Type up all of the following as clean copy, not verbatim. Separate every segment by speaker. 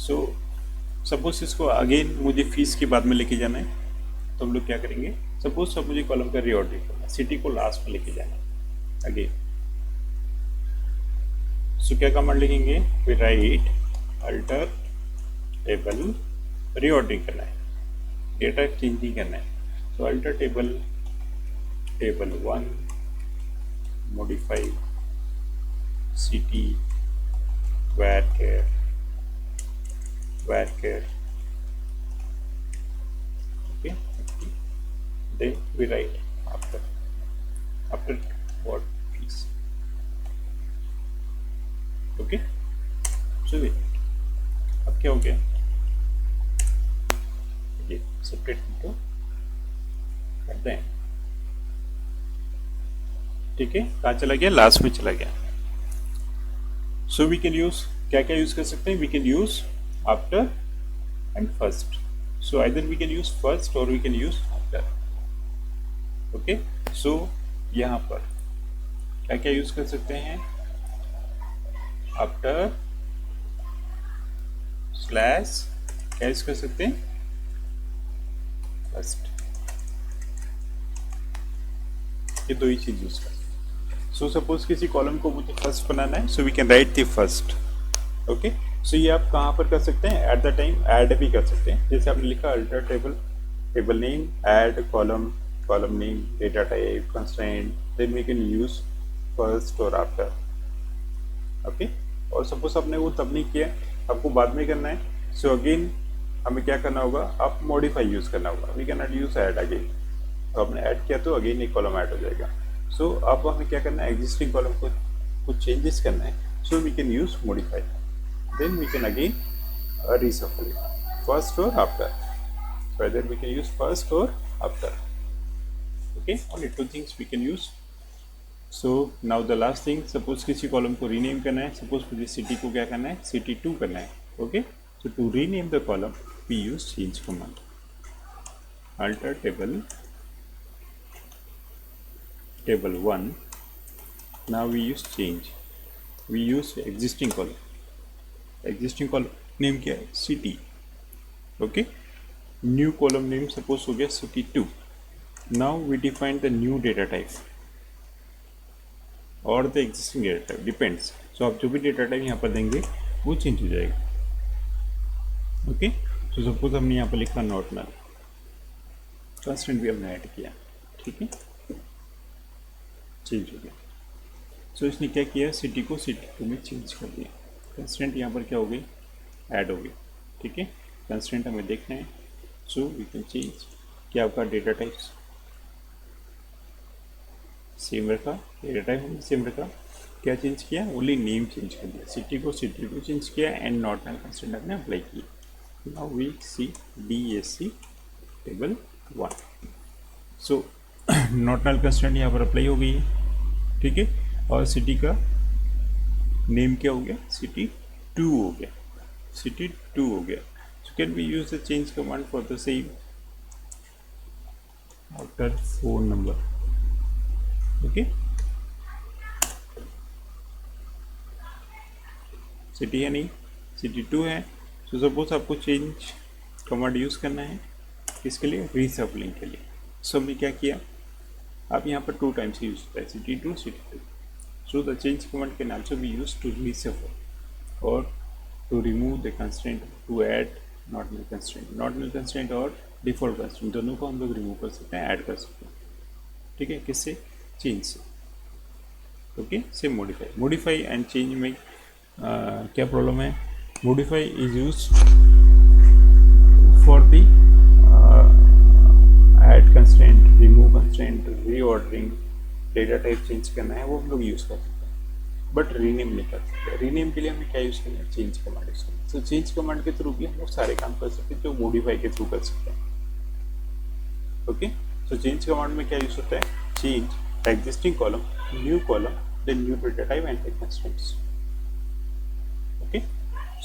Speaker 1: So suppose इसको again मुझे fees के बाद में लेके जाना है, तो हम लोग क्या करेंगे, सपोज सब मुझे कॉलम का रीऑर्डरिंग करना है, सिटी को लास्ट में लेके जाना है अगेन। सो क्या कमांड लिखेंगे, we write alter table, reordering करना है, डेटा चेंज नहीं करना है। So alter table, table 1 modify city where okay, then we write after what please, okay। so wait, अब क्या हो गया, ये सेपरेट इनको करते हैं, ठीक है। कहाँ चला गया, लास्ट में चला गया। सो वी कैन यूज, क्या क्या यूज कर सकते हैं, we can use after and first. So either we can use first और we can use after, okay. So यहाँ पर क्या क्या यूज कर सकते हैं, आफ्टर स्लैश, क्या यूज कर सकते हैं, फर्स्ट, ये दो ही चीज यूज कर। सो सपोज किसी कॉलम को मुझे फर्स्ट बनाना है, so we can write the first, okay. So ये आप कहाँ पर कर सकते हैं, एट द टाइम ऐड भी कर सकते हैं, जैसे आपने लिखा alter table, table name, add column, column name, data type, constraint, then we can use first और आफ्टर, ओके। और सपोज आपने वो तब नहीं किया, आपको बाद में करना है, सो अगेन हमें क्या करना होगा, आप मॉडिफाई यूज करना होगा, we can not use add again. तो आपने ऐड किया तो अगेन एक कॉलम ऐड हो जाएगा। सो अब हमें क्या करना है, एग्जिस्टिंग कॉलम को कुछ चेंजेस करना है, so we can use modify, then we can again reshuffle it, first or after, whether we can use first or after, okay। only two things we can use। so now the last thing, suppose किसी column को rename करना है, suppose मुझे city को क्या करना है, city 2 करना है, okay. so to rename the column we use change command, alter table, table 1, now we use change, we use existing column, existing column name क्या है, city, okay. New column name suppose हो गया city 2, now we define the new data type और the existing data type, depends. So आप जो भी data type यहाँ पर देंगे वो चेंज हो जाएगा, ओके। सो सपोज हमने यहाँ पर लिखा नॉट नल, कंस्टेंट भी हमने ऐड किया, ठीक है, चेंज हो गया। सो इसने क्या किया, सिटी को सिटी 2 में चेंज कर दिया, कंस्टेंट यहाँ पर क्या हो गई, ऐड हो गई, ठीक है। कंस्टेंट हमें देखना है, सो वी कैन चेंज, क्या आपका डेटा टाइप्स सेम रखा, डेटा टाइप हमने सेम रखा, क्या चेंज किया, ओनली नेम चेंज कर दिया, सिटी को चेंज किया एंड नॉट नल कंस्टेंट हमने अप्लाई किया। Now we see DAC table 1। So not null constant यहाँ पर अप्लाई हो गई है, ठीक है। और सिटी का नेम क्या हो गया, सिटी 2 हो गया, सिटी 2 हो गया। So can we use the change command for the same, after phone number, okay। City है नहीं, सिटी 2 है। सो सपोज आपको चेंज कमांड यूज करना है, किसके लिए, रीशफलिंग के लिए। सो हमने क्या किया, आप यहाँ पर 2 टाइम्स यूज होता है, city 2, city 2। So the change command can also be use to reshuffle और to remove the constraint, to add not null constraint और डिफॉल्ट कंस्ट्रेंट, दोनों को हम लोग रिमूव कर सकते हैं, ऐड कर सकते हैं, ठीक है, किससे, चेंज से, ओके। से मॉडिफाई एंड चेंज में क्या प्रॉब्लम है, modify is use for the add constraint, remove constraint, reordering, data type change करना है, वो हम लोग यूज कर सकते हैं, बट रीनेम नहीं कर सकते। रीनेम के लिए हमें क्या यूज करना है, चेंज कमांड यूज करना है। तो चेंज कमांड के थ्रू भी हम लोग सारे काम कर सकते हैं जो मॉडिफाई के थ्रू कर सकते हैं, ओके। सो चेंज कमांड में क्या यूज होता है, change existing column, new column, then new data type and the constraints, okay.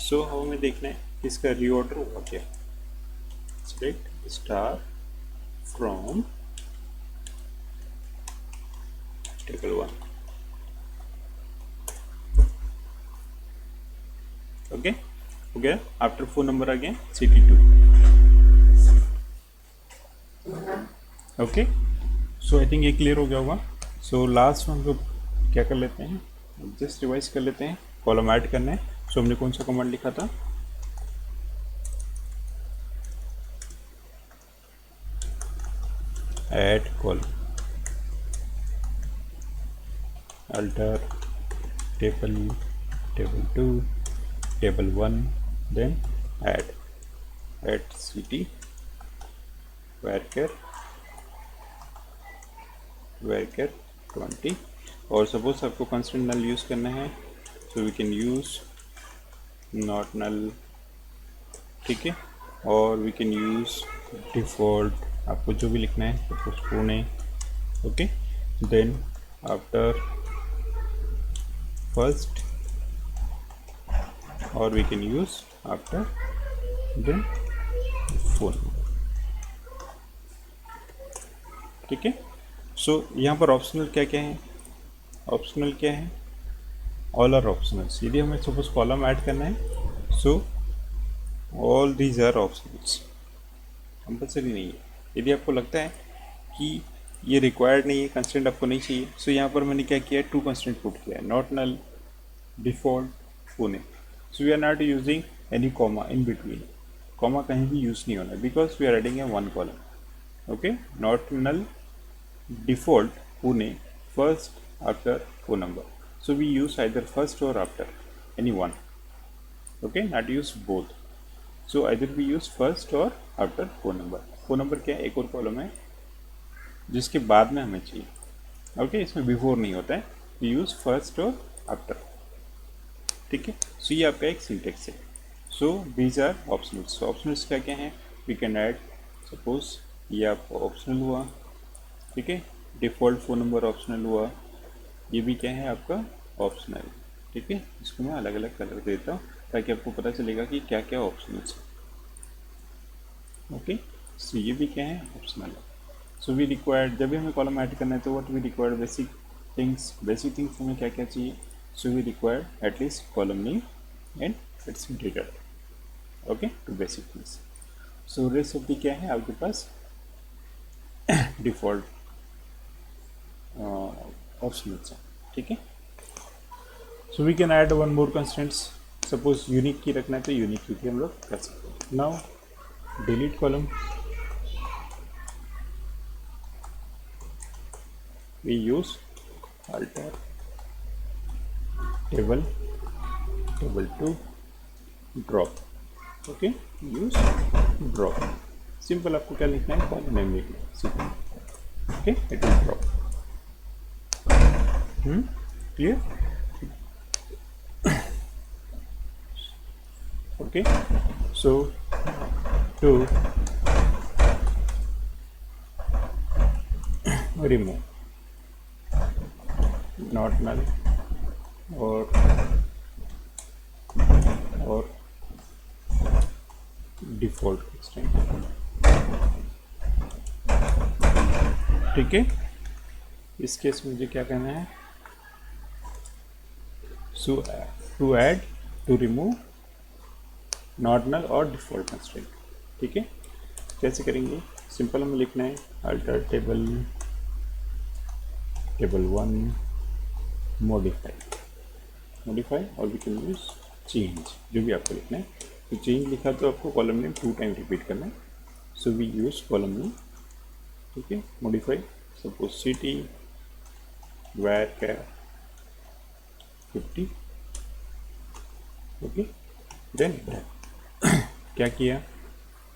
Speaker 1: So हमें देखना है इसका रीऑर्डर हुआ क्या, select star from table 1, okay. हो गया। आफ्टर फोन नंबर आ गया city 2। Okay, so I think ये क्लियर हो गया होगा। सो लास्ट में हम लोग क्या कर लेते हैं, जस्ट रिवाइज कर लेते हैं। कॉलम ऐड करना है। सो हमने कौन सा कमांड लिखा था, add column, alter table, table 2, table 1, then add city varchar 20। और सपोज आपको कंस्टेंट नल यूज़ करना है, so we can use not null, ठीक है। और वी कैन यूज़ डिफ़ॉल्ट, आपको जो भी लिखना है, suppose Pune, okay. Then after first, और we can use after then phone, ठीक है। सो यहाँ पर ऑप्शनल क्या क्या है, ऑप्शनल क्या है, ऑल आर ऑप्शनल्स। यदि हमें सपोज कॉलम ऐड करना है, so all these are optionals, compulsory नहीं है। यदि आपको लगता है कि ये रिक्वायर्ड नहीं है, कंस्टेंट आपको नहीं चाहिए, सो यहाँ पर मैंने क्या किया है, 2 कंस्टेंट पुट किया है, not null, default, Pune. So we are not using any comma in between, comma कहीं भी यूज नहीं होना, because we are adding a 1 column, okay. Not null, default Pune, first after phone number, so we use either first or after, any one, okay, not use both। so either we use first or after phone number। phone number क्या है, एक और column है जिसके बाद में हमें चाहिए, ओके, इसमें बिफोर नहीं होता है, we use first और after, ठीक है। सो ये आपका एक सिंटेक्स है। So these are optionals. Optionals क्या क्या हैं, वी कैन ऐड, सपोज ये आपका ऑप्शनल हुआ, ठीक है। डिफ़ॉल्ट फ़ोन नंबर ऑप्शनल हुआ, ये भी क्या है आपका ऑप्शनल, ठीक है। इसको मैं अलग अलग कलर देता हूँ ताकि आपको पता चलेगा कि क्या क्या ऑप्शनल्स है, ओके। सो ये भी क्या है, ऑप्शनल है। सो वी रिक्वायर्ड, जब भी हमें कॉलम ऐड करना है तो what we required, basic things. Basic things हमें क्या क्या चाहिए, so we required at least column name and its data, okay, two basic things. So rest of the क्या है आपके पास, डिफ़ॉल्ट ऑप्शनल्स हैं, ठीक है। So we can add one more constants, suppose unique key रखना है तो यूनिक की भी हम लोग कर सकते हैं। Now delete column, we use alter table, table 2, drop, okay, use drop. Simple आपको क्या लिखना है, कॉलम नेम लिखना है, simple, okay, it will drop. Clear, okay. So to remove not null और डिफ़ॉल्ट कंस्ट्रेंट, ठीक है। इस केस में मुझे क्या कहना है, so to add, to remove not null और डिफ़ॉल्ट कंस्ट्रेंट, ठीक है। कैसे करेंगे, सिंपल हमें लिखना है अल्टर टेबल, टेबल 1, मॉडिफाई और वी कैन यूज चेंज, जो भी आपको लिखना है। तो चेंज लिखा तो आपको कॉलम नेम 2 टाइम रिपीट करना है, so we use column name, ठीक है। Modify, suppose city varchar 50, okay. Then क्या किया,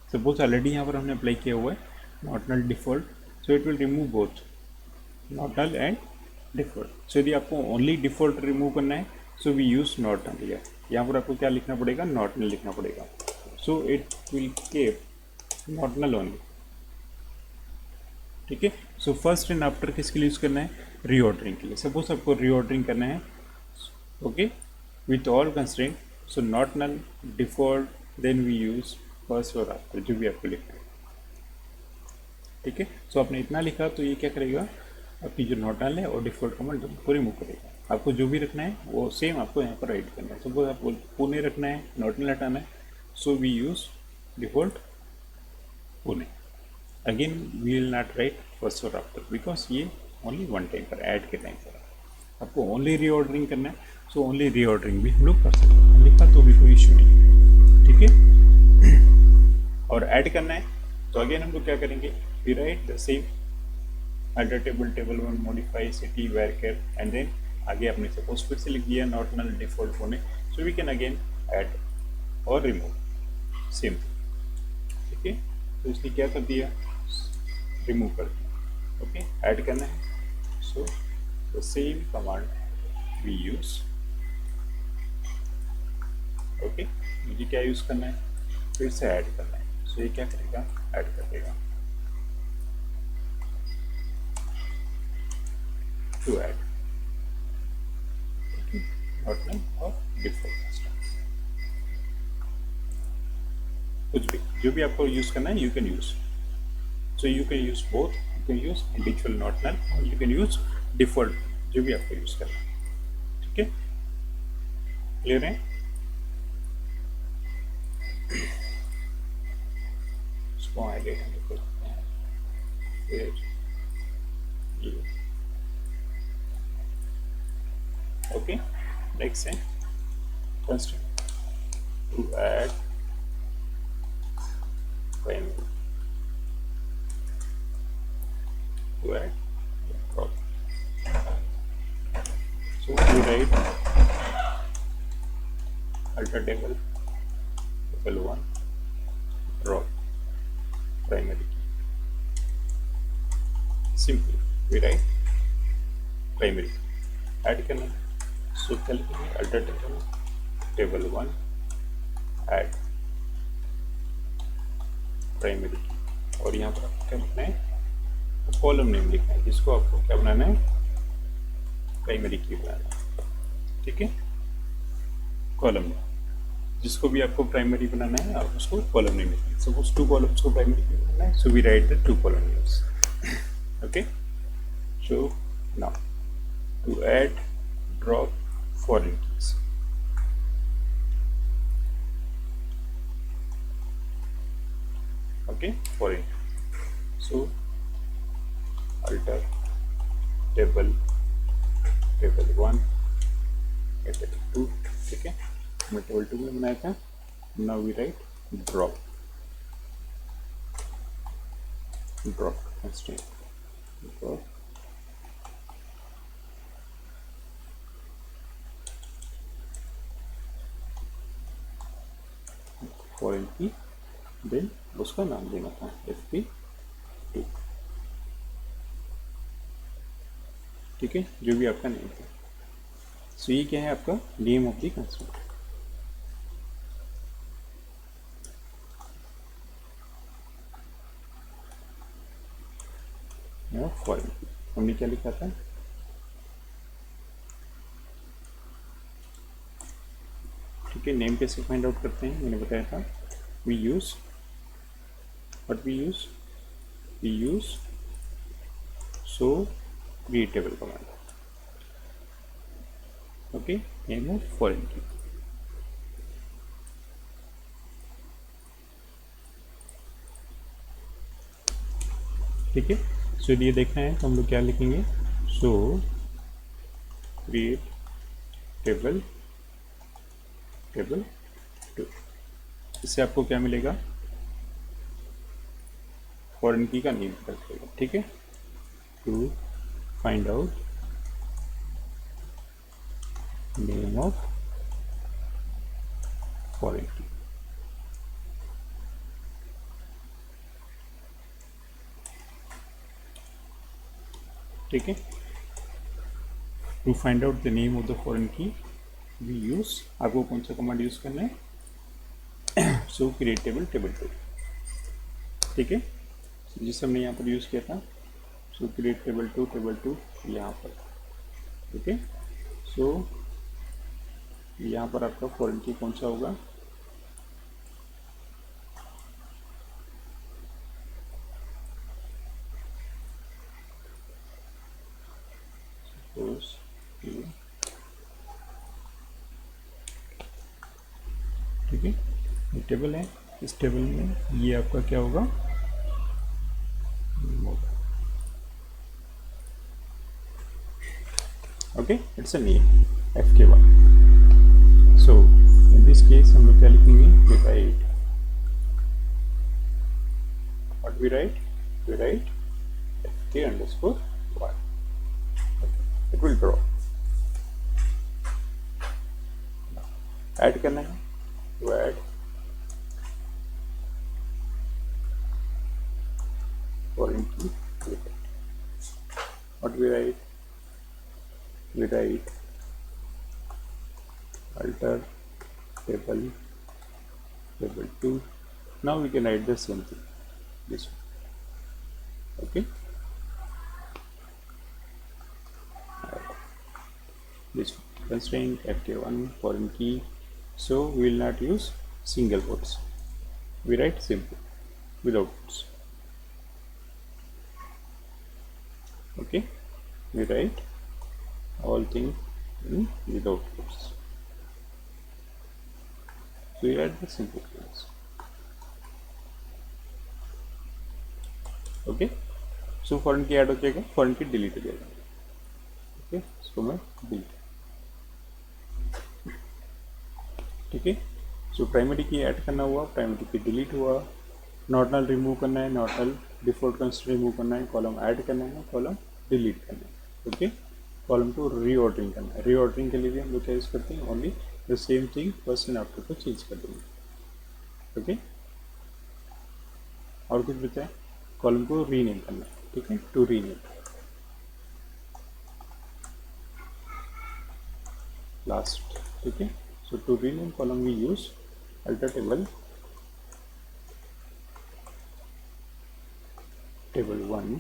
Speaker 1: सपोज ऑलरेडी यहाँ पर हमने अप्लाई किया हुआ है not null default, so it will remove both not null and default. So यदि आपको ओनली डिफ़ॉल्ट रिमूव करना है, so we use not null, यहाँ पर आपको क्या लिखना पड़ेगा, नॉट नल लिखना पड़ेगा। So it will keep not null only, ठीक है। सो फर्स्ट एंड आफ्टर किसके लिए यूज़ करना है, रीऑर्डरिंग के लिए। सपोज आपको रीऑर्डरिंग करना है, okay, with all constraint, so not null, default, then we use first और आफ्टर, जो भी आपको लिखना है, ठीक है। सो आपने इतना लिखा तो ये क्या करेगा, आपकी जो नॉट नल है और डिफ़ॉल्ट कमांड को रिमूव करेगा। आपको जो भी रखना है वो सेम आपको यहाँ पर राइट करना है। सपोज आपको पुणे रखना है, नॉर्टनल हटाना है, so we use default Pune. Again we will not write first और आफ्टर बिकॉज ये ओनली वन टाइम पर ऐड के टाइम पर आपको ओनली रीऑर्डरिंग करना है, सो ओनली रीऑर्डरिंग भी हम लोग कर सकते हैं, लिखा तो भी कोई इशू नहीं, ठीक है। और ऐड करना है तो अगेन हम लोग क्या करेंगे, we write the same alter table table one modify city varchar and then आगे आपने सपोज फिर से लिख दिया नॉट नल डिफॉल्ट होने, so we can again add और रिमूव सेम, ठीक है। तो इसने क्या कर दिया, रिमूव कर दिया, ओके। ऐड करना है, so the same command we use, okay. मुझे क्या यूज करना है, फिर से ऐड करना है, सो ये क्या करेगा, ऐड कर देगा टू ऐड, नॉट नल और डिफॉल्ट सिस्टम, कुछ भी जो भी आपको यूज करना है you can use. So you can use both, you can use individual not null और यू कैन यूज डिफॉल्ट, जो भी आपको यूज करना है, ठीक है। क्लियर है। इसको हाईलाइट हम लोग करते हैं, फिर ये ओके। नेक्स्ट है first to add primary, to add crop, so we write alter table table 1 drop primary key, simple we write primary add करना है, so क्या लिखेंगे alter table table 1 add primary की, और यहाँ पर आपको क्या लिखना है, कॉलम नेम लिखना है जिसको आपको क्या बनाना है, प्राइमरी की बनाना है, ठीक है। कॉलम नेम जिसको भी आपको प्राइमरी बनाना है आप उसको कॉलम नेम लिखना है। सपोज 2 कॉलम्स को प्राइमरी की बनाना है, so we write the 2 column names, okay. So now to add drop foreign keys, okay, foreign, so alter table 1 table 2, ठीक है। मैं टेबल 2 में बनाया था, now we write drop constraint drop foreign key, देन उसका नाम देना था fp2, ठीक है, जो भी आपका नेम था। सो ये क्या है आपका name of the constraint, foreign की हमने क्या लिखा था, ठीक है। नेम कैसे फाइंड आउट करते हैं मैंने बताया था, we use what we use so create table command, okay, name of foreign key, ठीक है। सो ये देखना है तो हम लोग क्या लिखेंगे, सो create table 2, इससे आपको क्या मिलेगा, फॉरेन की का नेम पता चलेगा, ठीक है। To find out name of foreign key, ठीक है। To find out the name of the foreign key we use, आपको कौन सा कमांड यूज करना है, सो क्रिएट टेबल 2, ठीक है, जिसे हमने यहाँ पर यूज़ किया था, सो क्रिएट टेबल 2 यहाँ पर, ठीक है। सो यहाँ पर आपका फॉरेन की कौन सा होगा, सपोज ठीक है, ये टेबल है, इस टेबल में ये आपका क्या होगा, okay, it's a name fk1. So in this case हम लोग क्या लिखेंगे, we write, what we write, we write fk_1. It will draw, add करना है तो add, foreign key, what we write, we write alter table 2. Now we can write the same thing, this one, okay, this one, constraint fk1 foreign key. So we will not use single quotes, we write simple without quotes, okay, we write all things in without quotes, so we write the simple quotes, okay. So foreign key add हो जाएगा, foreign key delete हो जाएगा, okay, so मैं delete, ठीक है. So primary की add करना हुआ, प्राइमरी की डिलीट हुआ, नॉर्मल रिमूव करना है, नॉर्मल डिफॉल्ट कंस्ट्रेंट रिमूव करना है, कॉलम ऐड करना है, कॉलम डिलीट करना है, ओके. कॉलम को रीऑर्डरिंग करना है, रीऑर्डरिंग के लिए भी हम लोग क्या यूज करते हैं, only the same thing first and after को चेंज कर देंगे, ओके. और कुछ बचा है, कॉलम को रीनेम करना है, ठीक है, टू रीनेम, लास्ट, ठीक है. So to rename column we use alter table 1,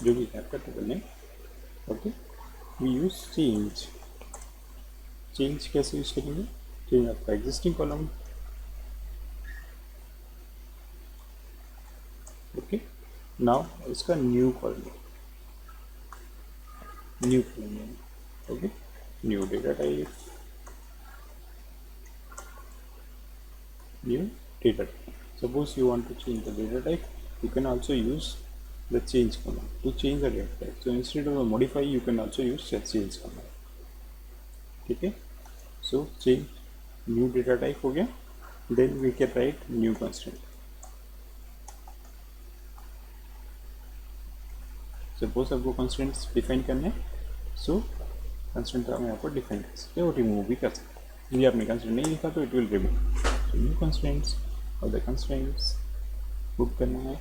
Speaker 1: जो भी है आपका table name, okay. We use change, change कैसे यूज करेंगे, चेंज आपका एग्जिस्टिंग कॉलम, ओके. नाउ इसका new column, new column, okay, new data type, new data type. Suppose you want to change the data type, you can also use the change command to change the data type. So instead of modify, you can also use the change command, ठीक है. So change new data type हो गया, then we can write new constraint. Suppose आपको constraints define करने हैं, so constraint हम यहाँ पर define कर सकते हैं और remove भी कर सकते हैं. यदि आपने constraint नहीं लिखा तो it will remove. So new constraints और the constraints बुक करना है,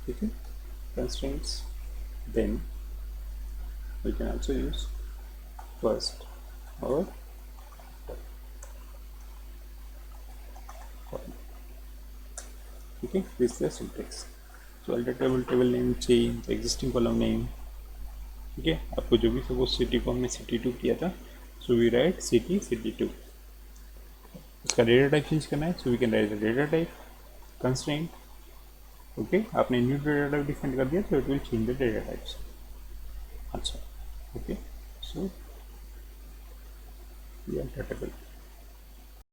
Speaker 1: ठीक है, constraints, then we can also use first or ठीक है. This is the syntax. So alter table name, change existing column name, ठीक है. आपको जो भी सपोज सिटी को हमने city2 किया था, so we write city2. इसका डेटा टाइप चेंज करना है, so we can write the data type constraint, okay. आपने न्यू डेटा टाइप डिफाइन कर दिया तो it will change the data types, अच्छा, ओके. सो ये टेबल